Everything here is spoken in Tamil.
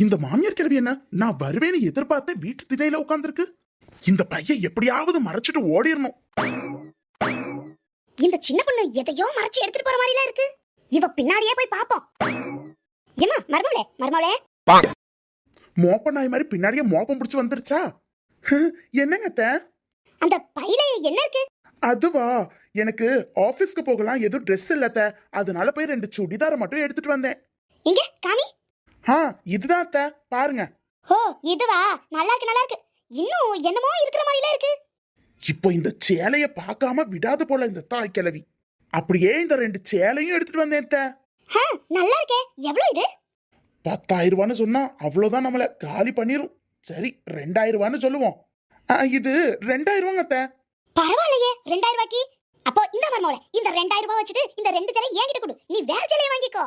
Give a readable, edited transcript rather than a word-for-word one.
இந்த மாமியார் கிழவி என்ன நான் வருவேன்னு எதிர்பார்த்த வீட்டு திணையில உட்கார்ந்துருக்கு. இந்த பையன் எப்படியாவது மறைச்சிட்டு ஓடிடணும். இந்த சின்ன பொண்ணு எதையோ மறைச்சு எடுத்துட்டு போற மாதிரிலாம் இருக்கு. இவ பின்னாடியே போய் பாப்போம். ஏமா மர்மவளே மர்மவளே, மோப்ப நாய் மாதிரி பின்னாடியே மோப்பம் பிடிச்சு வந்துருச்சா? என்னங்க அத்தை? அந்த பையில என்ன இருக்கு? அதுவா, எனக்கு ஆபீஸ்க்கு போகலாம் எதுவும் ட்ரெஸ் இல்லத்த, அதனால போய் 2 சுடிதார மட்டும் எடுத்துட்டு வந்தேன். இங்க காமி. இதுதான் அத்தை, பாருங்க. ஓ இதுவா, நல்லா இருக்கு நல்லா இருக்கு. இன்னும் என்னமோ இருக்கிற மாதிரிலாம் இருக்கு. இப்போ இந்த சேலைய பார்க்காம விடாது போல இந்த தாய் கிழவி. அப்படியே இந்த 2 சேலையும் எடுத்துட்டு வந்தேன் அத்தை. நல்லா இருக்கே. எவ்வளவு இது? 10,000 ரூபான்னு சொன்னா அவ்வளவுதான் நம்மள காலி பண்ணிரும். சரி 2000 ரூபான்னு சொல்லுவோம். இது 2000 ரூபாங்க அத்தை. பரவாயில்லையே 2000 ரூபாய்க்கு. அப்போ இந்த மர்மவளே, இந்த 2000 ரூபாய் வச்சுட்டு இந்த 2 சேலை என்கிட்ட கொடு, நீ வேற சேலையை வாங்கிக்கோ.